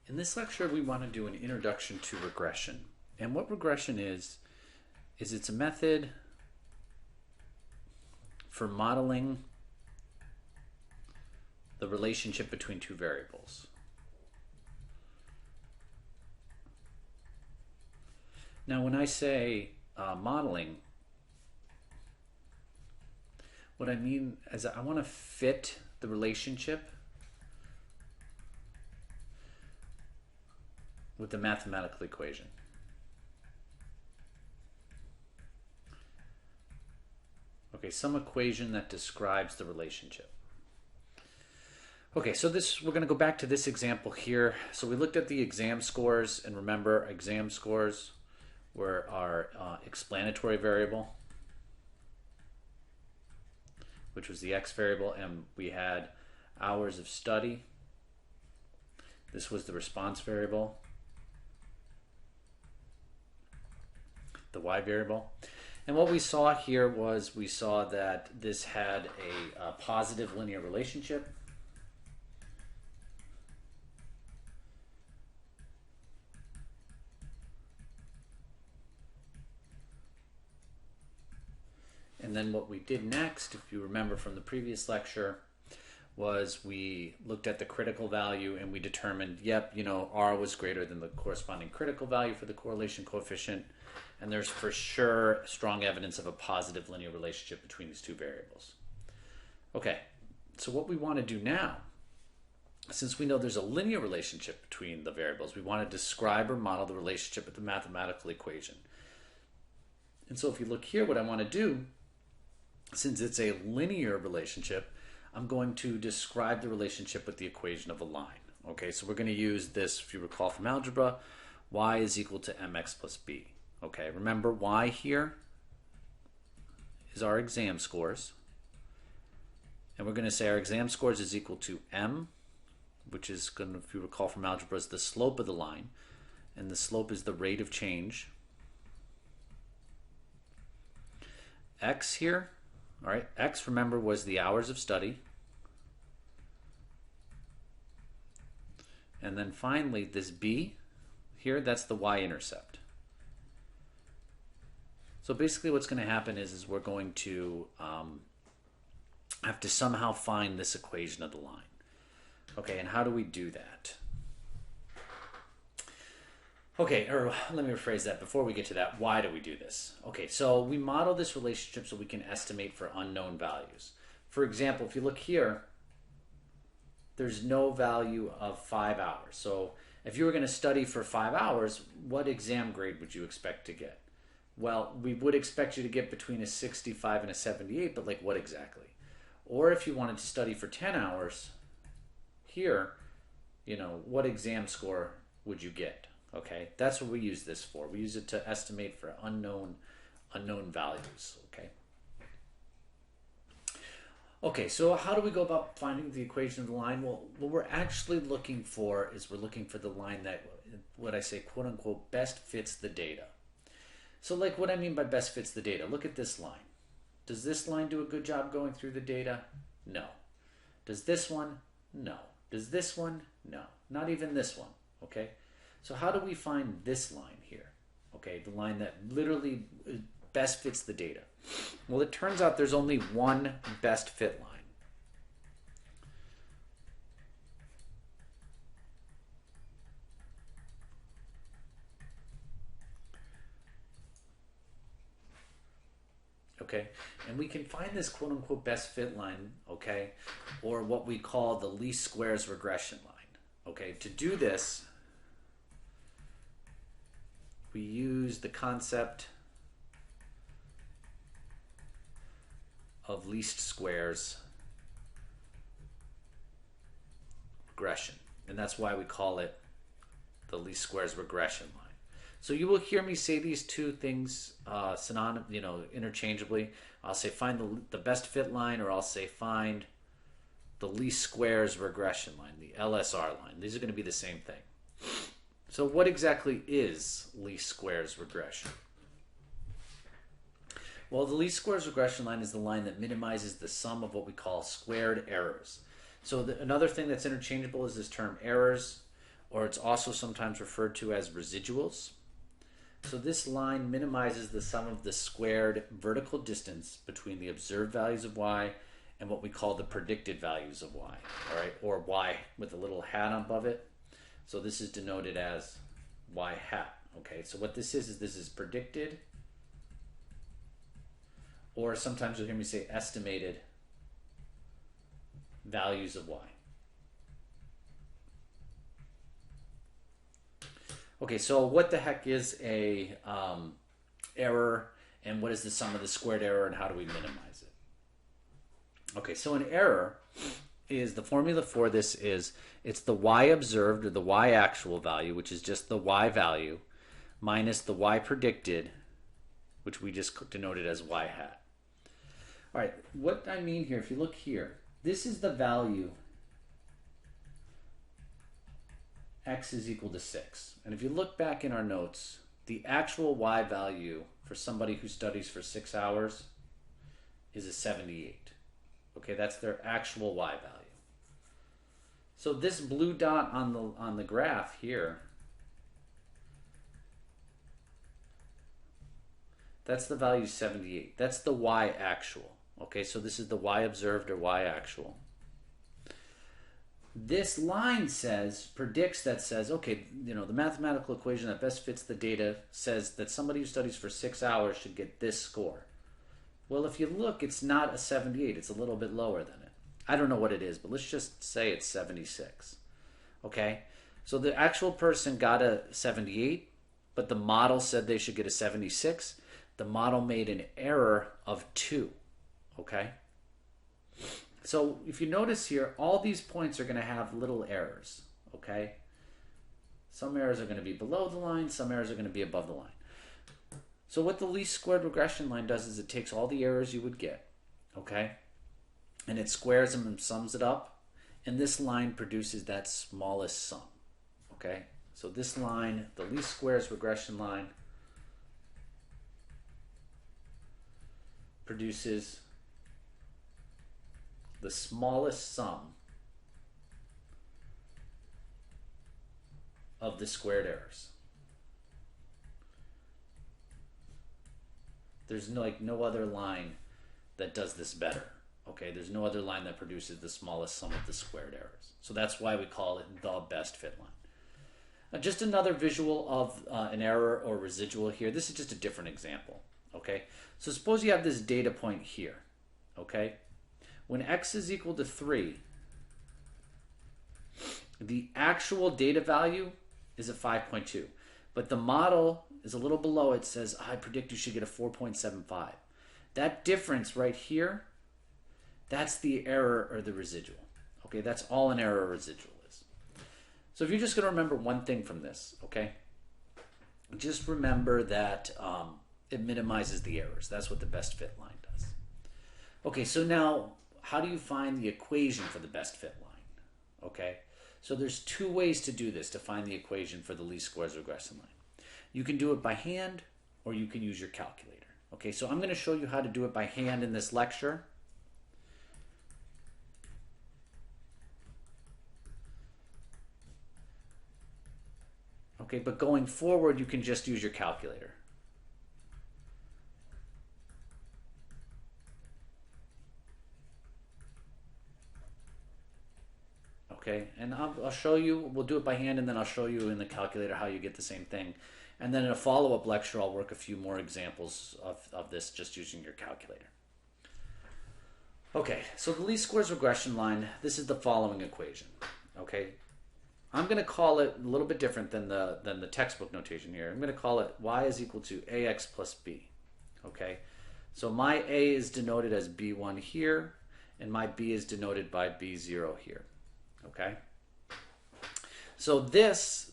In this lecture, we want to do an introduction to regression. And what regression is it's a method for modeling the relationship between two variables. Now, when I say modeling, what I mean is I want to fit the relationship with the mathematical equation. Okay, some equation that describes the relationship. Okay, so we're going to go back to this example here. So we looked at the exam scores, and remember, exam scores were our explanatory variable, which was the x variable, and we had hours of study. This was the response variable, the y variable. And what we saw here was we saw that this had a positive linear relationship. And then what we did next, if you remember from the previous lecture, was we looked at the critical value and we determined, yep, R was greater than the corresponding critical value for the correlation coefficient. And there's for sure strong evidence of a positive linear relationship between these two variables. Okay, so what we want to do now, since we know there's a linear relationship between the variables, we want to describe or model the relationship with the mathematical equation. And so if you look here, what I want to do, since it's a linear relationship, I'm going to describe the relationship with the equation of a line. Okay, so we're going to use this, if you recall from algebra, y is equal to mx plus b. Okay, remember y here is our exam scores. And we're going to say our exam scores is equal to m, which is going to, if you recall from algebra, is the slope of the line. And the slope is the rate of change. X here, all right, X, remember, was the hours of study. And then finally, this B here, that's the y-intercept. So basically what's going to happen is we're going to have to somehow find this equation of the line. Okay, and how do we do that? Okay, or let me rephrase that. Before we get to that, why do we do this? Okay, so we model this relationship so we can estimate for unknown values. For example, if you look here, there's no value of 5 hours. So if you were going to study for 5 hours, what exam grade would you expect to get? Well, we would expect you to get between a 65 and a 78, but like what exactly? Or if you wanted to study for 10 hours, here, what exam score would you get? Okay, that's what we use this for. We use it to estimate for unknown values. Okay, so how do we go about finding the equation of the line? Well, what we're actually looking for is we're looking for the line that, what I say, quote unquote, best fits the data. So like what I mean by best fits the data, look at this line. Does this line do a good job going through the data? No. Does this one? No. Does this one? No. Not even this one, okay? So how do we find this line here? Okay, the line that literally best fits the data. Well, it turns out there's only one best fit line. Okay, and we can find this quote unquote best fit line, okay, or what we call the least squares regression line. Okay, to do this, we use the concept of least squares regression. And that's why we call it the least squares regression line. So you will hear me say these two things interchangeably. I'll say find the best fit line, or I'll say find the least squares regression line, the LSR line. These are going to be the same thing. So what exactly is least squares regression? Well, the least squares regression line is the line that minimizes the sum of what we call squared errors. So another thing that's interchangeable is this term errors, or it's also sometimes referred to as residuals. So this line minimizes the sum of the squared vertical distance between the observed values of y and what we call the predicted values of y, all right, or y with a little hat above it. So this is denoted as y hat, okay? So what this is this is predicted, or sometimes you'll hear me say estimated values of y. Okay, so what the heck is a error, and what is the sum of the squared error, and how do we minimize it? Okay, so an error is, the formula for this is, it's the y observed or the y actual value, which is just the y value, minus the y predicted, which we just denoted as y hat. All right, what I mean here, if you look here, this is the value x is equal to 6. And if you look back in our notes, the actual y value for somebody who studies for 6 hours is a 78. Okay, that's their actual y value. So this blue dot on the graph here, that's the value 78. That's the y actual. Okay, so this is the y observed or y actual. This line predicts, okay, the mathematical equation that best fits the data says that somebody who studies for 6 hours should get this score. Well, if you look, it's not a 78. It's a little bit lower than it. I don't know what it is, but let's just say it's 76. Okay? So the actual person got a 78, but the model said they should get a 76. The model made an error of 2. Okay? So if you notice here, all these points are going to have little errors. Okay? Some errors are going to be below the line. Some errors are going to be above the line. So what the least squared regression line does is it takes all the errors you would get, okay, and it squares them and sums it up, and this line produces that smallest sum, okay? So this line, the least squares regression line, produces the smallest sum of the squared errors. There's no other line that does this better. Okay, there's no other line that produces the smallest sum of the squared errors. So that's why we call it the best fit line. Just another visual of an error or residual here. This is just a different example. Okay, so suppose you have this data point here. Okay, when x is equal to 3, the actual data value is a 5.2, but the model is a little below it, says, I predict you should get a 4.75. That difference right here, that's the error or the residual. Okay, that's all an error or residual is. So if you're just going to remember one thing from this, okay, just remember that it minimizes the errors. That's what the best fit line does. Okay, so now how do you find the equation for the best fit line? Okay, so there's 2 ways to do this, to find the equation for the least squares regression line. You can do it by hand, or you can use your calculator. Okay, so I'm going to show you how to do it by hand in this lecture. Okay, but going forward, you can just use your calculator. Okay, and I'll show you, we'll do it by hand, and then I'll show you in the calculator how you get the same thing. And then in a follow-up lecture, I'll work a few more examples of this just using your calculator. Okay, so the least squares regression line, this is the following equation. Okay, I'm going to call it a little bit different than the textbook notation here. I'm going to call it y is equal to ax plus b. Okay, so my a is denoted as b1 here, and my b is denoted by b0 here. Okay, so this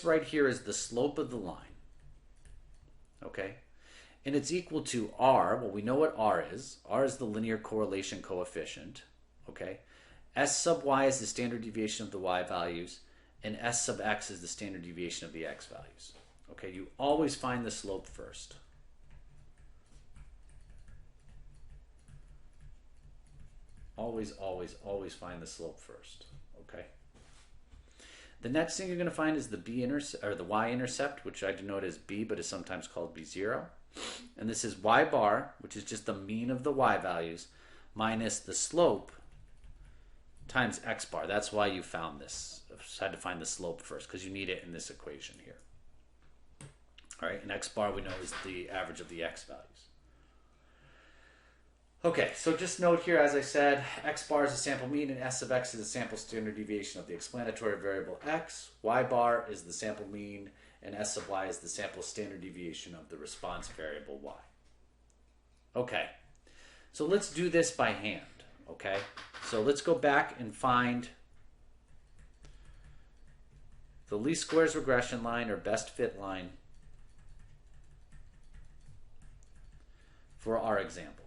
right here is the slope of the line. Okay, and it's equal to r. Well, we know what r is. R is the linear correlation coefficient. Okay, s sub y is the standard deviation of the y values, and s sub x is the standard deviation of the x values. Okay, you always find the slope first. Always, always, always find the slope first. Okay. The next thing you're going to find is the the y-intercept, which I denote as b, but is sometimes called b0. And this is y bar, which is just the mean of the y values, minus the slope times x bar. That's why you found this. I had to find the slope first, because you need it in this equation here. All right, and x bar we know is the average of the x values. Okay, so just note here, as I said, x bar is the sample mean and s of x is the sample standard deviation of the explanatory variable x. Y bar is the sample mean and s of y is the sample standard deviation of the response variable y. Okay, so let's do this by hand, okay? So let's go back and find the least squares regression line or best fit line for our example.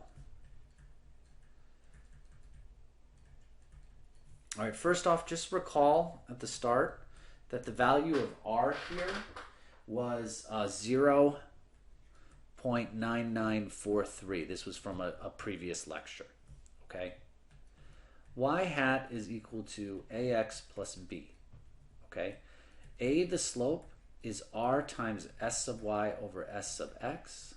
All right, first off, just recall at the start that the value of r here was 0.9943. This was from a previous lecture, okay? Y hat is equal to ax plus b, okay? A, the slope, is r times s sub y over s sub x.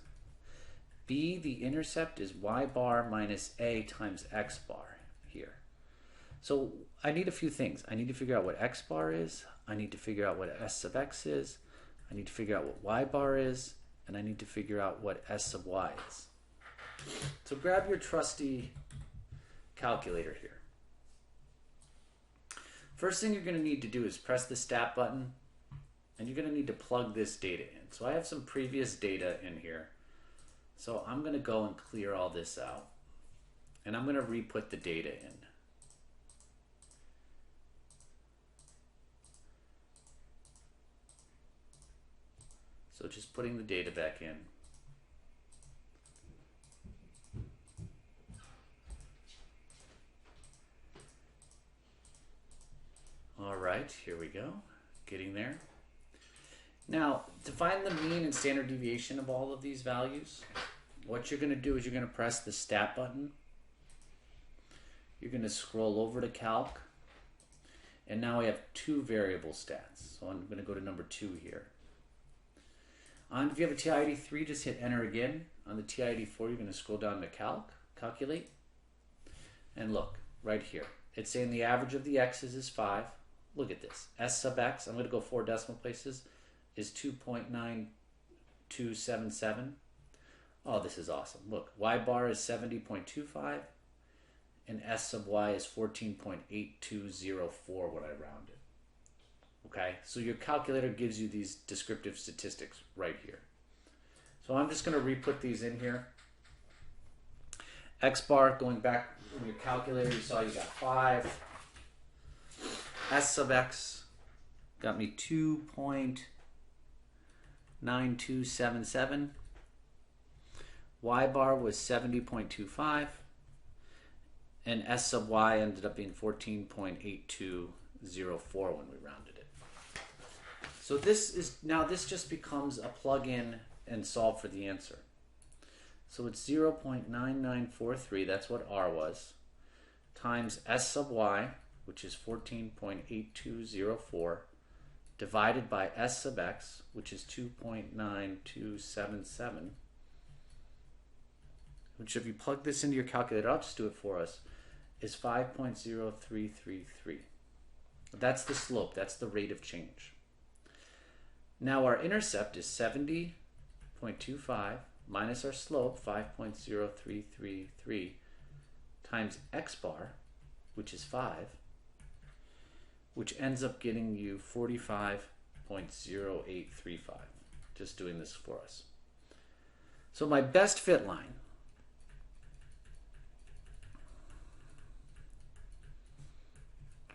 B, the intercept, is y bar minus a times x bar here. So I need a few things. I need to figure out what x bar is. I need to figure out what s sub x is. I need to figure out what y bar is. And I need to figure out what s sub y is. So grab your trusty calculator here. First thing you're going to need to do is press the stat button. And you're going to need to plug this data in. So I have some previous data in here. So I'm going to go and clear all this out. And I'm going to re-put the data in. So just putting the data back in. All right, here we go. Getting there. Now, to find the mean and standard deviation of all of these values, what you're going to do is you're going to press the stat button. You're going to scroll over to calc. And now we have two variable stats. So I'm going to go to number 2 here. If you have a TI-84, 3, just hit enter again. On the TI-84, you're going to scroll down to calculate. And look, right here. It's saying the average of the x's is 5. Look at this. S sub x, I'm going to go 4 decimal places, is 2.9277. Oh, this is awesome. Look, y bar is 70.25. And s sub y is 14.8204 when I round it. Okay, so your calculator gives you these descriptive statistics right here. So I'm just going to re-put these in here. X bar, going back in your calculator, you saw you got 5. S sub x got me 2.9277. Y bar was 70.25. And S sub y ended up being 14.8204 when we rounded it. So this just becomes a plug-in and solve for the answer. So it's 0.9943, that's what r was, times s sub y, which is 14.8204, divided by s sub x, which is 2.9277, which if you plug this into your calculator, I'll just do it for us, is 5.0333. That's the slope, that's the rate of change. Now our intercept is 70.25 minus our slope, 5.0333, times x bar, which is 5, which ends up getting you 45.0835. Just doing this for us. So my best fit line,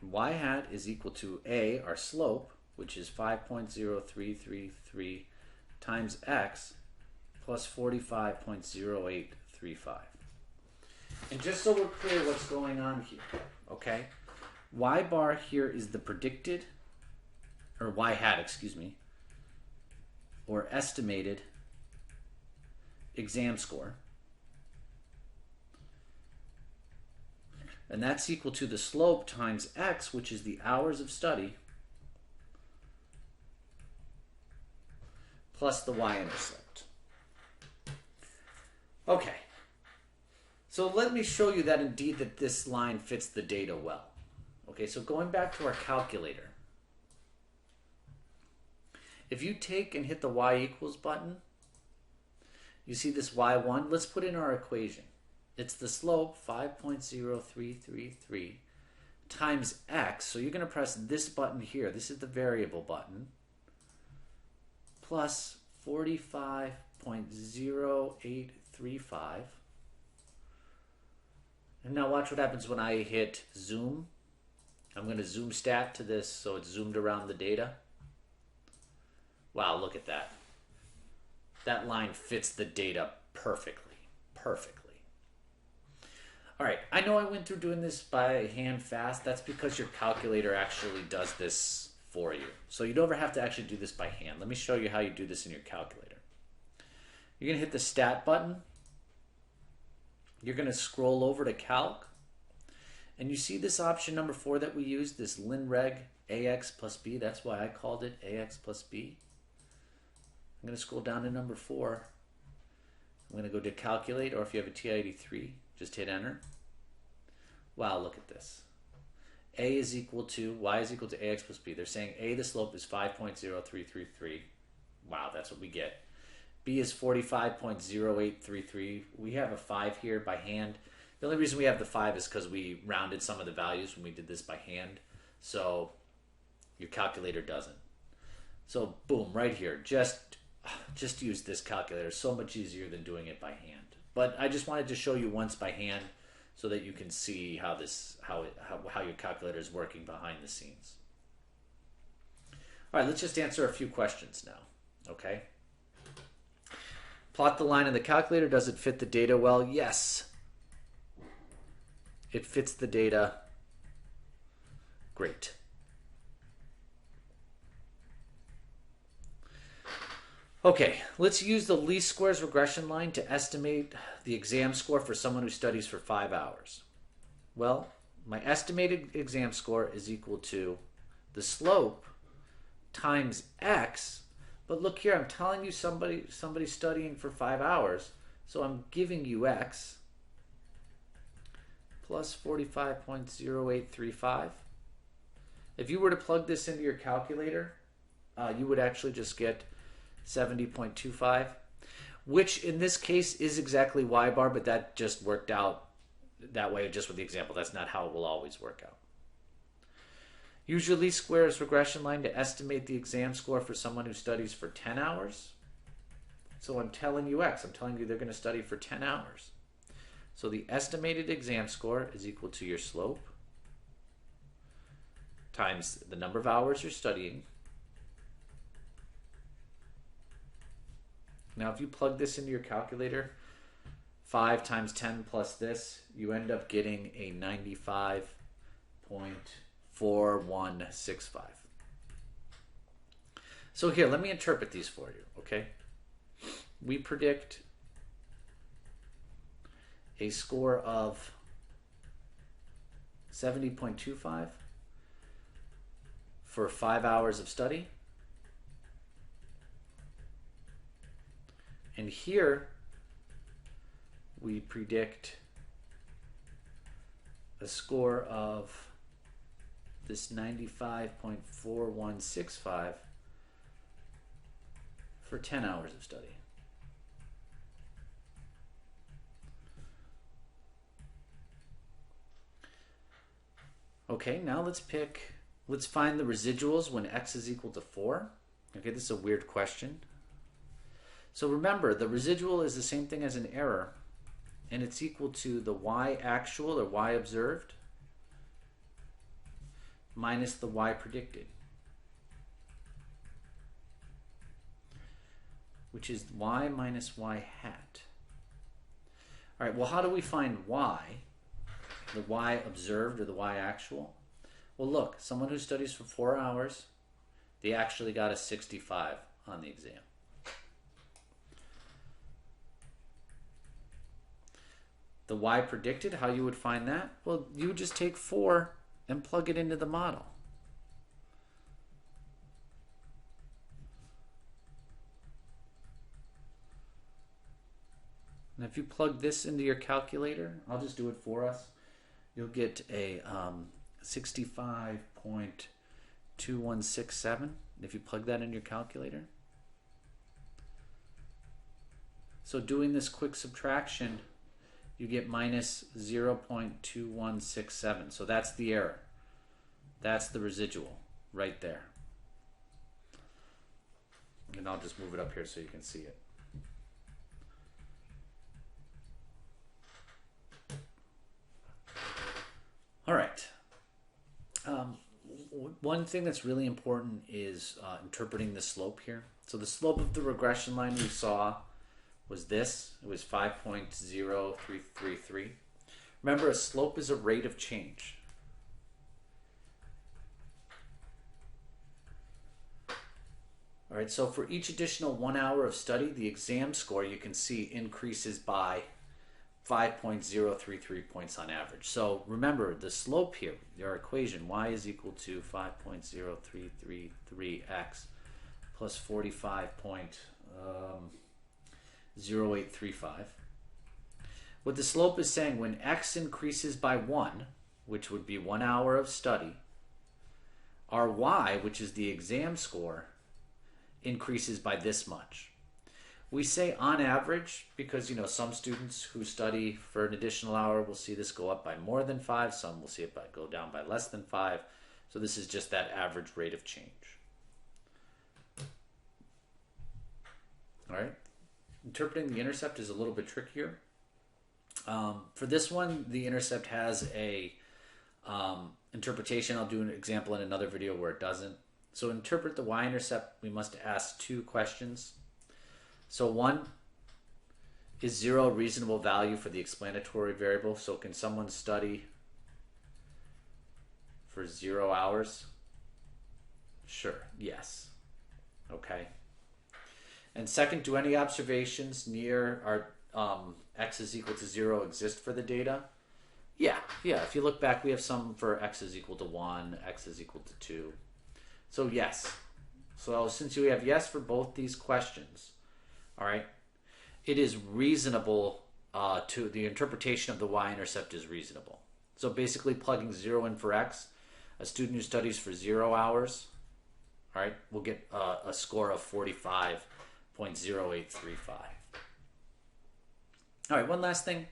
y hat is equal to a, our slope, which is 5.0333 times x plus 45.0835. And just so we're clear what's going on here, okay? Y bar here is the predicted, or y hat, excuse me, or estimated exam score. And that's equal to the slope times x, which is the hours of study, plus the y-intercept. Okay. So let me show you that indeed that this line fits the data well. Okay, so going back to our calculator. If you take and hit the y equals button, you see this y1. Let's put in our equation. It's the slope, 5.0333, times x. So you're going to press this button here. This is the variable button. Plus 45.0835. And now watch what happens when I hit zoom. I'm going to zoom stat to this so it's zoomed around the data. Wow, look at that. That line fits the data perfectly. Perfectly. All right, I know I went through doing this by hand fast. That's because your calculator actually does this for you. So you don't ever have to actually do this by hand. Let me show you how you do this in your calculator. You're going to hit the stat button. You're going to scroll over to calc. And you see this option number 4 that we used, this linreg ax plus b. That's why I called it ax plus b. I'm going to scroll down to number 4. I'm going to go to calculate, or if you have a TI-83, just hit enter. Wow, look at this. A is equal to, y is equal to ax plus b. They're saying A, the slope is 5.0333. Wow, that's what we get. B is 45.0833. We have a 5 here by hand. The only reason we have the 5 is because we rounded some of the values when we did this by hand. So your calculator doesn't. So boom, right here. Just use this calculator. So much easier than doing it by hand. But I just wanted to show you once by hand so that you can see how your calculator is working behind the scenes. All right, let's just answer a few questions now. Okay. Plot the line in the calculator. Does it fit the data well? Yes. It fits the data. Great. Okay, let's use the least squares regression line to estimate the exam score for someone who studies for 5 hours. Well, my estimated exam score is equal to the slope times x. But look here, I'm telling you somebody's studying for 5 hours, so I'm giving you x plus 45.0835. If you were to plug this into your calculator, you would actually just get 70.25, which in this case is exactly y bar, but that just worked out that way just with the example. That's not how it will always work out. Use your least squares regression line to estimate the exam score for someone who studies for 10 hours. So I'm telling you x. I'm telling you they're going to study for 10 hours. So the estimated exam score is equal to your slope times the number of hours you're studying. Now if you plug this into your calculator, 5 times 10 plus this, you end up getting a 95.4165. So here, let me interpret these for you, okay? We predict a score of 70.25 for 5 hours of study. And here we predict a score of this 95.4165 for 10 hours of study. Okay, now let's find the residuals when x is equal to 4. Okay, this is a weird question. So remember, the residual is the same thing as an error, and it's equal to the y actual or y observed minus the y predicted, which is y minus y hat. All right, well, how do we find y? The y observed or the y actual? Well, look, someone who studies for 4 hours, they actually got a 65 on the exam. The y predicted, how you would find that? Well, you would just take 4 and plug it into the model. And if you plug this into your calculator, I'll just do it for us. You'll get a 65.2167 if you plug that in your calculator. So doing this quick subtraction, you get minus 0.2167. So that's the error. That's the residual right there. And I'll just move it up here so you can see it. All right. One thing that's really important is interpreting the slope here. So the slope of the regression line we saw was this. It was 5.0333. Remember, a slope is a rate of change. All right, so for each additional 1 hour of study, the exam score, you can see, increases by 5.033 points on average. So remember, the slope here, your equation, y is equal to 5.0333x plus 45.0835. What the slope is saying, when x increases by 1, which would be 1 hour of study, our y, which is the exam score, increases by this much. We say on average because, you know, some students who study for an additional hour will see this go up by more than 5. Some will see it go down by less than 5. So this is just that average rate of change. All right. Interpreting the intercept is a little bit trickier. For this one, the intercept has a interpretation. I'll do an example in another video where it doesn't. So to interpret the y-intercept, we must ask 2 questions. So 1, is 0 a reasonable value for the explanatory variable? So can someone study for 0 hours? Sure, yes. Okay. And second, do any observations near our x is equal to 0 exist for the data? Yeah. If you look back, we have some for x is equal to 1, x is equal to 2. So yes. So since you have yes for both these questions, all right, it is reasonable to the interpretation of the y-intercept is reasonable. So basically plugging 0 in for x, a student who studies for 0 hours, all right, will get a score of 45.0835. All right, one last thing.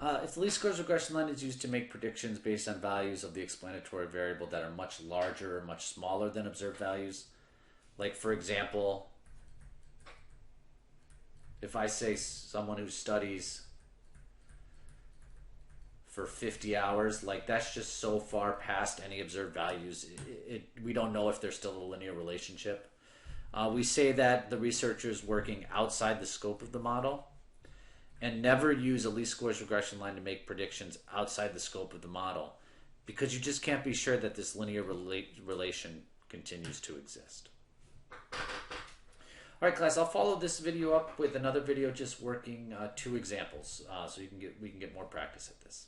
If the least squares regression line is used to make predictions based on values of the explanatory variable that are much larger or much smaller than observed values, like for example, if I say someone who studies for 50 hours, like that's just so far past any observed values, we don't know if there's still a linear relationship. We say that the researcher is working outside the scope of the model, and never use a least squares regression line to make predictions outside the scope of the model, because you just can't be sure that this linear relation continues to exist. All right, class, I'll follow this video up with another video just working 2 examples so we can get more practice at this.